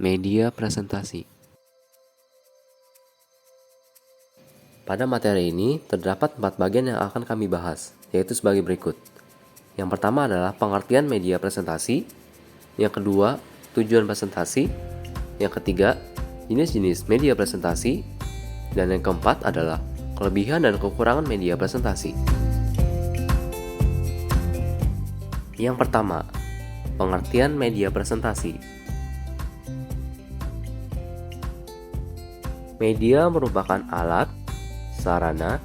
media presentasi. Pada materi ini terdapat 4 bagian yang akan kami bahas, yaitu sebagai berikut. Yang pertama adalah pengertian media presentasi, yang kedua, tujuan presentasi, yang ketiga, jenis-jenis media presentasi, dan yang keempat adalah kelebihan dan kekurangan media presentasi. Yang pertama, pengertian media presentasi. Media merupakan alat, sarana,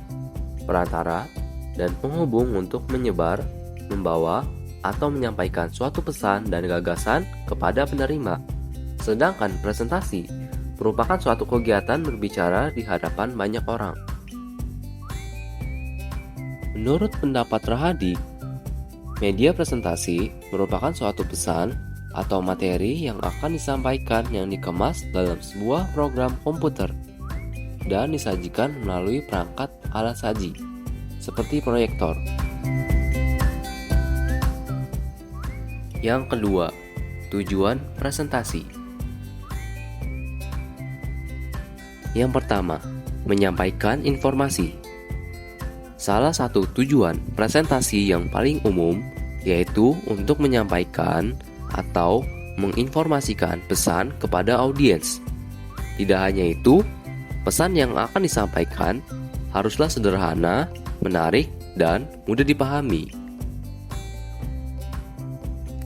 perantara, dan penghubung untuk menyebar, membawa, atau menyampaikan suatu pesan dan gagasan kepada penerima. Sedangkan presentasi merupakan suatu kegiatan berbicara di hadapan banyak orang. Menurut pendapat Rahadi, media presentasi merupakan suatu pesan atau materi yang akan disampaikan yang dikemas dalam sebuah program komputer dan disajikan melalui perangkat alat saji, seperti proyektor. Yang kedua, tujuan presentasi. Yang pertama, menyampaikan informasi. Salah satu tujuan presentasi yang paling umum yaitu untuk menyampaikan atau menginformasikan pesan kepada audiens. Tidak hanya itu, pesan yang akan disampaikan haruslah sederhana, menarik, dan mudah dipahami.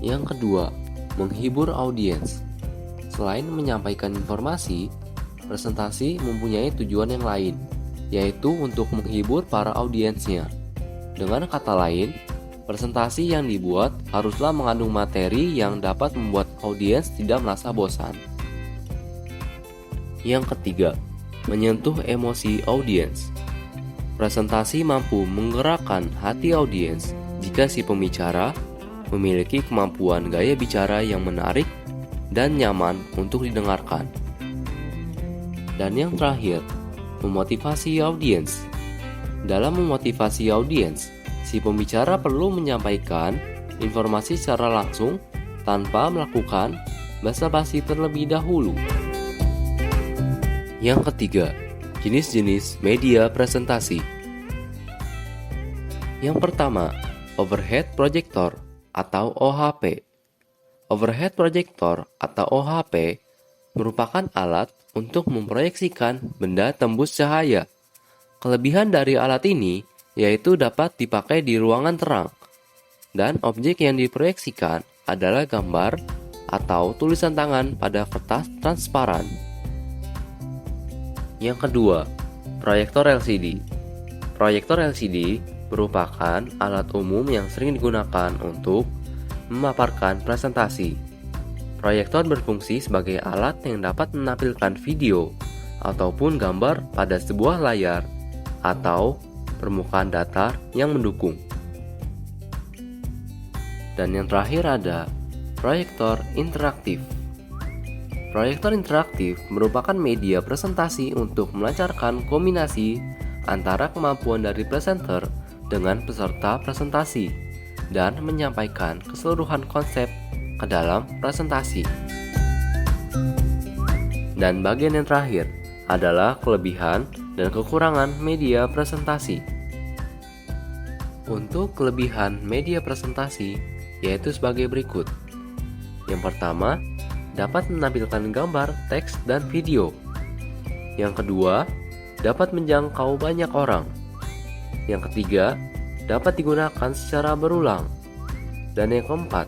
Yang kedua, menghibur audiens. Selain menyampaikan informasi, presentasi mempunyai tujuan yang lain, yaitu untuk menghibur para audiensnya. Dengan kata lain, presentasi yang dibuat haruslah mengandung materi yang dapat membuat audiens tidak merasa bosan. Yang ketiga, menyentuh emosi audiens. Presentasi mampu menggerakkan hati audiens jika si pembicara memiliki kemampuan gaya bicara yang menarik dan nyaman untuk didengarkan. Dan yang terakhir, memotivasi audiens. Dalam memotivasi audiens, si pembicara perlu menyampaikan informasi secara langsung tanpa melakukan basa-basi terlebih dahulu. Yang ketiga, jenis-jenis media presentasi. Yang pertama, overhead projector atau OHP. Overhead projector atau OHP merupakan alat untuk memproyeksikan benda tembus cahaya. Kelebihan dari alat ini yaitu dapat dipakai di ruangan terang, dan objek yang diproyeksikan adalah gambar atau tulisan tangan pada kertas transparan. Yang kedua, proyektor LCD. Proyektor LCD merupakan alat umum yang sering digunakan untuk memaparkan presentasi. Proyektor berfungsi sebagai alat yang dapat menampilkan video ataupun gambar pada sebuah layar atau permukaan datar yang mendukung. Dan yang terakhir ada proyektor interaktif. Proyektor interaktif merupakan media presentasi untuk melancarkan kombinasi antara kemampuan dari presenter dengan peserta presentasi dan menyampaikan keseluruhan konsep ke dalam presentasi. Dan bagian yang terakhir adalah kelebihan dan kekurangan media presentasi. Untuk kelebihan media presentasi yaitu sebagai berikut. Yang pertama, dapat menampilkan gambar, teks, dan video. Yang kedua, dapat menjangkau banyak orang. Yang ketiga, dapat digunakan secara berulang. Dan yang keempat,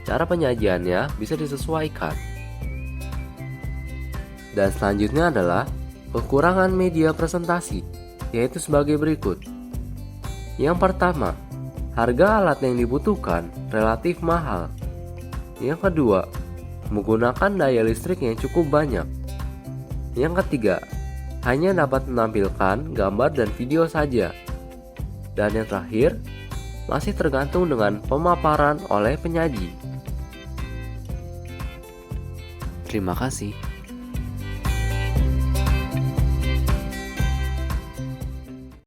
cara penyajiannya bisa disesuaikan. Dan selanjutnya adalah kekurangan media presentasi, yaitu sebagai berikut. Yang pertama, harga alat yang dibutuhkan relatif mahal. Yang kedua, menggunakan daya listrik yang cukup banyak. Yang ketiga, hanya dapat menampilkan gambar dan video saja. Dan yang terakhir, masih tergantung dengan pemaparan oleh penyaji. Terima kasih.